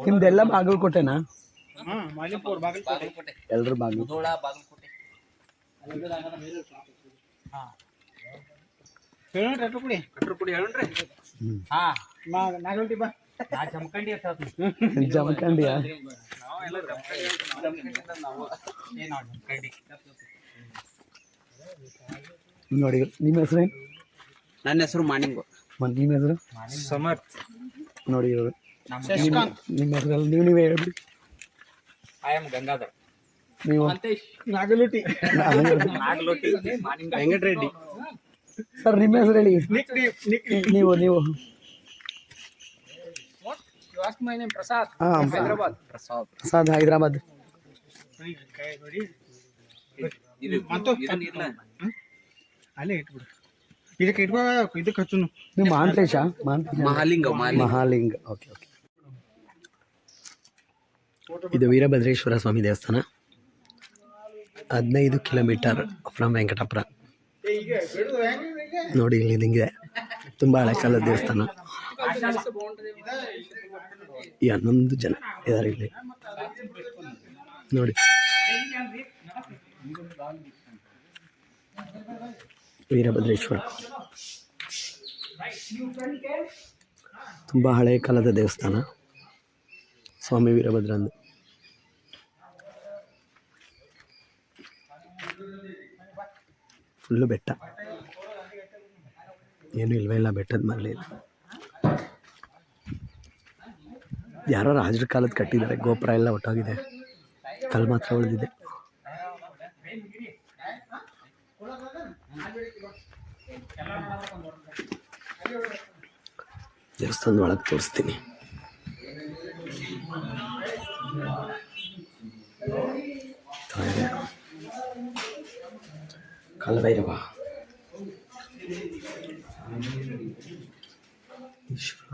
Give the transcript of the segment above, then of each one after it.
ನಿಮ್ದೆಲ್ಲ ಬಾಗಲಕೋಟೆನಾ? ಬಾಗಲಕೋಟೆ ಎಲ್ಲರೂ ಬಾಗಲಕೋಟೆ. ಮುಧೋಳ ಬಾಗಲಕೋಟೆ. ಕಟ್ರಪುಡಿ ಹೇಳಣ್ರಿ. ಹಾ ನಾಗಲ್ಟಿ ಬಾ ನಾ ಜಮಖಂಡಿ ಅಂತ ಜಮಖಂಡಿಯ ನೋಡಿ. ನಿಮ್ಮ ಹೆಸರೇನು? ನನ್ನ ಹೆಸರು ಮಾನಿಂಗು. ನಿಮ್ಮ ಹೆಸರು? ಸಮರ್ಥ್. ನೋಡಿ ಇವರು ನಿಮ್ಮ ಹೆಸರಲ್ಲಿ ನೀವೇ ಹೇಳ್ಬಿಡಿ. I am Gangadhar. ನೀವು? ನಾಗಲೋಟಿ ವೆಂಕಟರೆಡ್ಡಿ. ಸರ್ ನಿಮ್ಮ ಹೆಸರು ಹೇಳಿ. ನೀವು ಪ್ರಸಾದ್. ಹೈದರಾಬಾದ್. ಪ್ರಸಾದ್ ಹೈದರಾಬಾದ್. ಅಲ್ಲೇ ಇಟ್ಬಿಡು. ಇದಕ್ಕೆ ಇಟ್ಕೋ, ಇದಕ್ಕೆ ಹಚ್ಚುನು. ನೀವು ಮಹಾಂತೇಶ? ಮಹಾಲಿಂಗ. ಓಕೆ. ಇದು ವೀರಭದ್ರೇಶ್ವರ ಸ್ವಾಮಿ ದೇವಸ್ಥಾನ, 15 ಕಿಲೋಮೀಟರ್ ಫ್ರಮ್ ವೆಂಕಟಾಪುರ. ನೋಡಿ ಇಲ್ಲಿ ಹಿಂಗಿದೆ, ತುಂಬ ಹಳೆ ಕಾಲದ ದೇವಸ್ಥಾನ. 11 ಜನ ಇದ್ದಾರೆ ಇಲ್ಲಿ ನೋಡಿ. ವೀರಭದ್ರೇಶ್ವರ ತುಂಬ ಹಳೆಯ ಕಾಲದ ದೇವಸ್ಥಾನ, ಸ್ವಾಮಿ ವೀರಭದ್ರಂದು. ಫುಲ್ಲು ಬೆಟ್ಟ, ಏನೂ ಇಲ್ವೇ ಇಲ್ಲ ಬೆಟ್ಟದ ಮೇಲೆ. ಯಾರೋ ರಾಜರ ಕಾಲದ ಕಟ್ಟಿದ್ದಾರೆ, ಗೋಪುರ ಎಲ್ಲ ಒಟ್ಟಾಗಿದೆ, ಕಲ್ಲು ಮಾತ್ರ ಉಳಿದಿದೆ. ದೇವಸ್ಥಾನದ ಒಳಗೆ ತೋರಿಸ್ತೀನಿ. ಕಾಲಭೈರವ, ಈಶ್ವರ,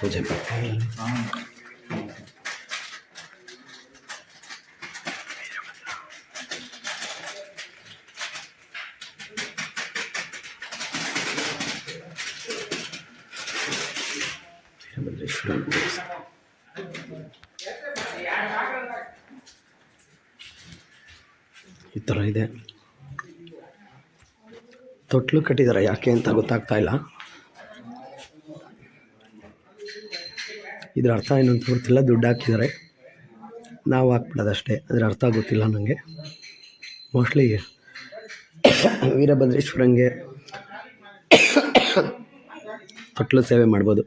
ಪೂಜೆ ವೀರಭದ್ರೇಶ್ವರ ದೇವಸ್ಥಾನ. ಈ ಥರ ಇದೆ. ತೊಟ್ಲು ಕಟ್ಟಿದ್ದಾರೆ, ಯಾಕೆ ಅಂತ ಗೊತ್ತಾಗ್ತಾ ಇಲ್ಲ. ಇದರ ಅರ್ಥ ಏನು ಅಂತ ಗೊತ್ತಿಲ್ಲ. ದುಡ್ಡು ಹಾಕಿದ್ದಾರೆ, ನಾವು ಹಾಕ್ಬಿಡೋದಷ್ಟೇ. ಅದರ ಅರ್ಥ ಗೊತ್ತಿಲ್ಲ ನನಗೆ. ಮೋಸ್ಟ್ಲಿ ವೀರಭದ್ರೇಶ್ವರಂಗೆ ತೊಟ್ಲು ಸೇವೆ ಮಾಡ್ಬೋದು,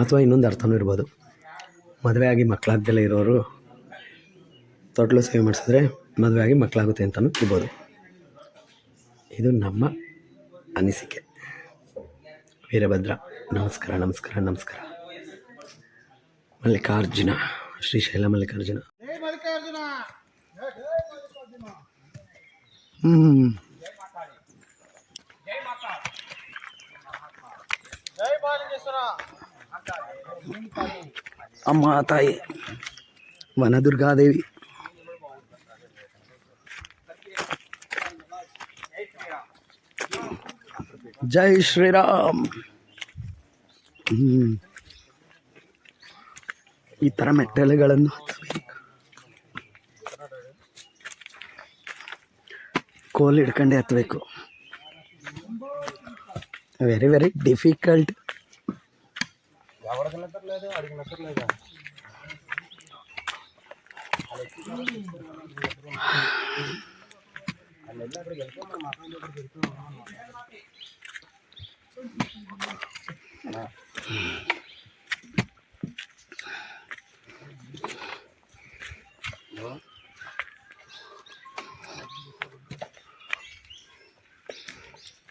ಅಥವಾ ಇನ್ನೊಂದು ಅರ್ಥನೂ ಇರ್ಬೋದು. ಮದುವೆ ಆಗಿ ಮಕ್ಕಳಾಗ್ದಲೇ ಇರೋರು ತೊಟ್ಲು ಸೇವೆ ಮಾಡಿಸಿದ್ರೆ ಮದುವೆ ಆಗಿ ಮಕ್ಕಳಾಗುತ್ತೆ ಅಂತಲೂ ಇರ್ಬೋದು. ಇದು ನಮ್ಮ ಅನಿಸಿಕೆ. ವೀರಭದ್ರ, ನಮಸ್ಕಾರ. ಮಲ್ಲಿಕಾರ್ಜುನ, ಶ್ರೀಶೈಲ ಮಲ್ಲಿಕಾರ್ಜುನ. ಅಮ್ಮ ತಾಯಿ ವನದುರ್ಗಾದೇವಿ. ಜೈ ಶ್ರೀರಾಮ್. ಈ ಥರ ಮೆಟ್ಟಲುಗಳನ್ನು ಕೋಲ್ ಹಿಡ್ಕೊಂಡೆ ಹತ್ತಬೇಕು. Very very difficult.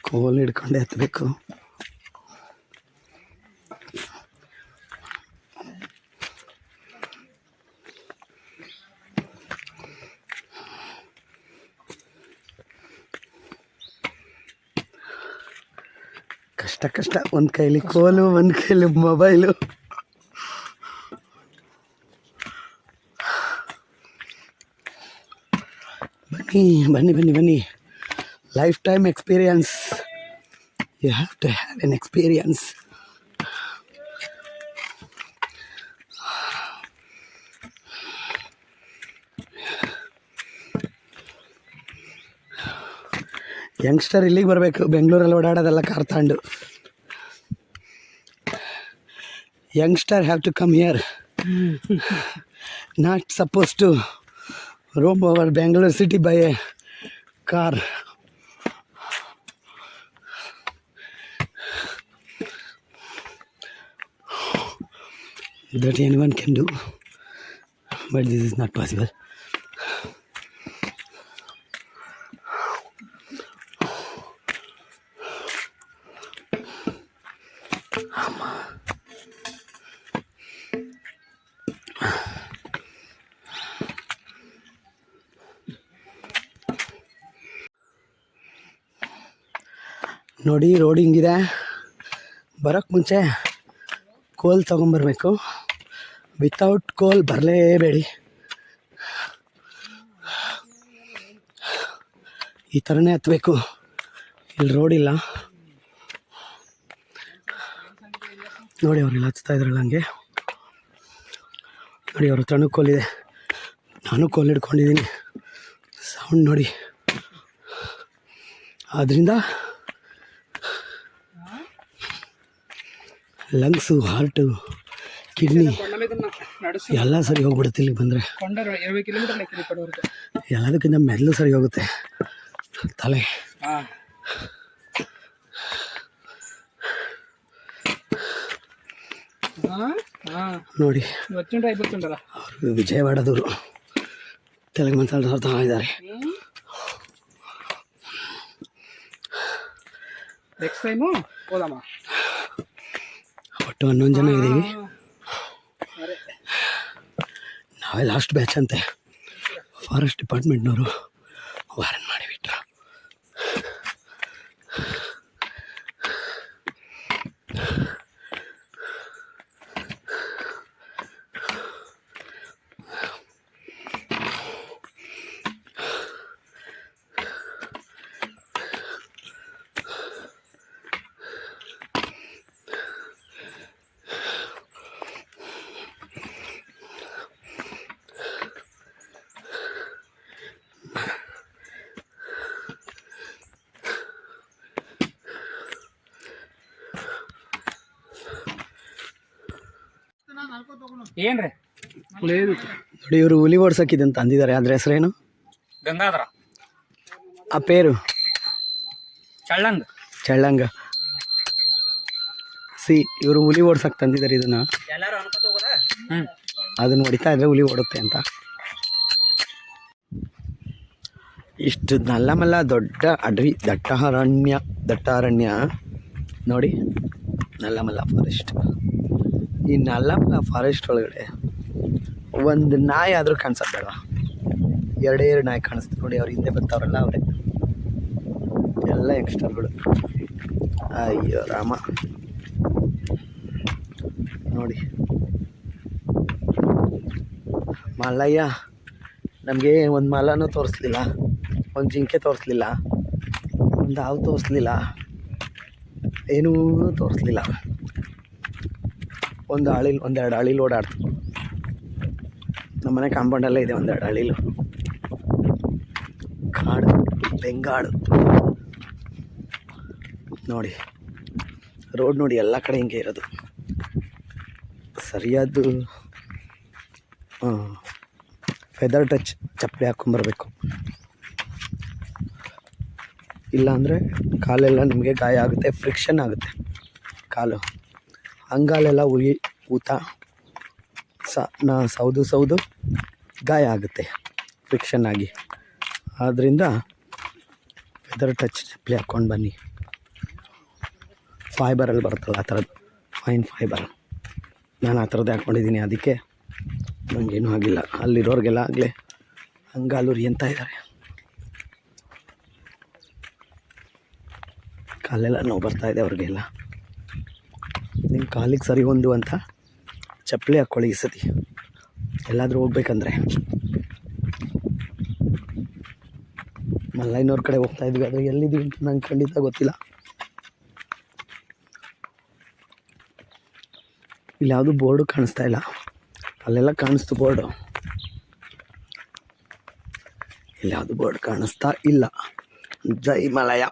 ಕೋಲ್ ಹಿಡ್ಕೊಂಡೆ ಹತ್ತಬೇಕು. ಕಷ್ಟ. ಒಂದು ಕೈಲಿ ಕೋಲು, ಒಂದು ಕೈಲಿ ಮೊಬೈಲು. ಬನ್ನಿ ಬನ್ನಿ ಬನ್ನಿ. Life time experience. You have to have an experience. Youngster ಇಲ್ಲಿಗೆ ಬರಬೇಕು, ಬೆಂಗಳೂರಲ್ಲಿ ಓಡಾಡೋದೆಲ್ಲ ಕಾರ್ ತಗೊಂಡು. Youngster have to come here, not suppose to roam over Bangalore city by a car. That anyone can do, but this is not possible. ನೋಡಿ road ಹಿಂಗಿದೆ. ಬರೋಕ್ಕೆ ಮುಂಚೆ ಕೋಲ್ ತೊಗೊಂಬರ್ಬೇಕು. ವಿತೌಟ್ ಕೋಲ್ ಬರಲೇಬೇಡಿ. ಈ ಥರನೇ ಹತ್ತಬೇಕು. ಇಲ್ಲಿ ರೋಡ್ ಇಲ್ಲ ನೋಡಿ. ಅವರೆಲ್ಲ ಹಚ್ತಾ ಇದ್ರಲ್ಲ ಹಂಗೆ ನೋಡಿ. ಅವ್ರ ಹತ್ರನೂ ಕೋಲಿದೆ, ನಾನು ಕೋಲ್ ಹಿಡ್ಕೊಂಡಿದ್ದೀನಿ. ಸೌಂಡ್ ನೋಡಿ. ಆದ್ದರಿಂದ ಲಂಗ್ಸು, ಹಾರ್ಟು, ಕಿಡ್ನಿ ಎಲ್ಲ ಸರಿ ಹೋಗ್ಬಿಡುತ್ತೆ ಇಲ್ಲಿಗೆ ಬಂದರೆ. ಎಲ್ಲದಕ್ಕಿಂತ ಮೆದಲು ಸರಿ ಹೋಗುತ್ತೆ, ತಲೆ. ನೋಡಿ ಅವರು ವಿಜಯವಾಡದವರು, ತೆಲುಗು ಮಾತಾಡ್ತಾ ಇದ್ದಾರೆ. ಒಟ್ಟು 11 ಜನ ಇದ್ದೀವಿ. ನಾವೇ ಲಾಸ್ಟ್ ಬ್ಯಾಚ್ ಅಂತೆ. ಫಾರೆಸ್ಟ್ ಡಿಪಾರ್ಟ್ಮೆಂಟ್ನವರು ವಾರನ್ ಮಾಡಿಬಿಟ್ರು. ಏನ್ರಿ ನೋಡಿ, ಇವರು ಹುಲಿ ಓಡ್ಸಕ್ಕಿದಂತ ಅಂದಿದ್ದಾರೆ. ಅದ್ರ ಹೆಸರೇನು? ಗಂಗಾಧರ. ಆ ಪೇರು ಚಳ್ಳಂಗ. ಸಿ, ಇವರು ಹುಲಿ ಓಡ್ಸಕ್ ತಂದಿದ್ದಾರೆ ಇದನ್ನ. ಅದನ್ನ ಹೊಡಿತಾ ಇದ್ರೆ ಹುಲಿ ಓಡುತ್ತೆ ಅಂತ. ಇಷ್ಟು ನಲ್ಲಮಲ್ಲ ದೊಡ್ಡ ಅಡವಿ, ದಟ್ಟಾರಣ್ಯ ನೋಡಿ. ನಲ್ಲಮಲ್ಲ ಫಾರೆಸ್ಟ್. ಈ ನಲ್ಲಮಲ್ಲ ಫಾರೆಸ್ಟ್ ಒಳಗಡೆ ಒಂದು ನಾಯಿ ಆದರೂ ಕಾಣಿಸೋದು. ಎರಡೇ ನಾಯಿ ಕಾಣಿಸ್ತು ನೋಡಿ. ಅವ್ರ ಹಿಂದೆ ಬರ್ತಾವ್ರಲ್ಲ ಅವರೇ ಎಲ್ಲ ಯಂಗ್ಸ್ಟರ್ಗಳು. ಅಯ್ಯೋ ರಾಮ ನೋಡಿ. ಮಲ್ಲಯ್ಯ ನಮಗೆ ಒಂದು ಮಲನೂ ತೋರಿಸ್ಲಿಲ್ಲ, ಒಂದು ಜಿಂಕೆ ತೋರಿಸ್ಲಿಲ್ಲ, ಒಂದು ಹಾವು ತೋರಿಸ್ಲಿಲ್ಲ, ಏನೂ ತೋರಿಸ್ಲಿಲ್ಲ. ಒಂದೆರಡು ಹಳಿಲು ಓಡಾಡ್ತು. ನಮ್ಮನೆ ಕಾಂಪೌಂಡಲ್ಲೇ ಇದೆ ಒಂದೆರಡು ಹಳಿಲು. ಕಾಡು, ಬೆಂಗಾಡು ನೋಡಿ. ರೋಡ್ ನೋಡಿ, ಎಲ್ಲ ಕಡೆ ಹಿಂಗೆ ಇರೋದು. ಸರಿಯಾದ ಫೆದರ್ ಟಚ್ ಚಪ್ಪಲಿ ಹಾಕ್ಕೊಂಬರ್ಬೇಕು. ಇಲ್ಲಾಂದರೆ ಕಾಲೆಲ್ಲ ನಿಮಗೆ ಗಾಯ ಆಗುತ್ತೆ, ಫ್ರಿಕ್ಷನ್ ಆಗುತ್ತೆ ಕಾಲು. ಅಂಗಾಲೆಲ್ಲ ಊತ ಸೌದು ಗಾಯ ಆಗುತ್ತೆ ಫ್ರಿಕ್ಷನ್ ಆಗಿ. ಆದ್ದರಿಂದ ಫೆದರ್ ಟಚ್ ಚಪ್ಪಲಿ ಹಾಕ್ಕೊಂಡು ಬನ್ನಿ. ಫೈಬರಲ್ಲಿ ಬರುತ್ತಲ್ಲ ಆ ಥರದ್ದು, ಫೈನ್ ಫೈಬರ್. ನಾನು ಆ ಥರದ್ದೇ ಹಾಕ್ಕೊಂಡಿದ್ದೀನಿ, ಅದಕ್ಕೆ ನನಗೇನೂ ಆಗಿಲ್ಲ. ಅಲ್ಲಿರೋರಿಗೆಲ್ಲ ಆಗಲೇ ಅಂಗಾಲೂರಿ ಅಂತ ಇದ್ದಾರೆ. ಕಾಲೆಲ್ಲ ನೋವು ಬರ್ತಾಯಿದೆ ಅವ್ರಿಗೆಲ್ಲ. ನಿಮ್ಮ ಕಾಲಿಗೆ ಸರಿ ಹೊಂದುವಂಥ ಚಪ್ಪಲಿ ಹಾಕ್ಕೊಳ್ಳಿ ಈ ಸತಿ ಎಲ್ಲಾದರೂ ಹೋಗ್ಬೇಕಂದ್ರೆ. ಮಲ್ಲೈನವ್ರ ಕಡೆ ಹೋಗ್ತಾ ಇದ್ವಿ, ಆದರೆ ಎಲ್ಲಿದ್ದೀವಿ ಅಂತ ನಂಗೆ ಖಂಡಿತ ಗೊತ್ತಿಲ್ಲ. ಇಲ್ಲಿ ಯಾವುದು ಬೋರ್ಡು ಕಾಣಿಸ್ತಾ ಇಲ್ಲ, ಅಲ್ಲೆಲ್ಲ ಕಾಣಿಸ್ತು ಬೋರ್ಡು, ಇಲ್ಲಿ ಯಾವುದು ಬೋರ್ಡ್ ಕಾಣಿಸ್ತಾ ಇಲ್ಲ. ಜೈ ಮಲಯ.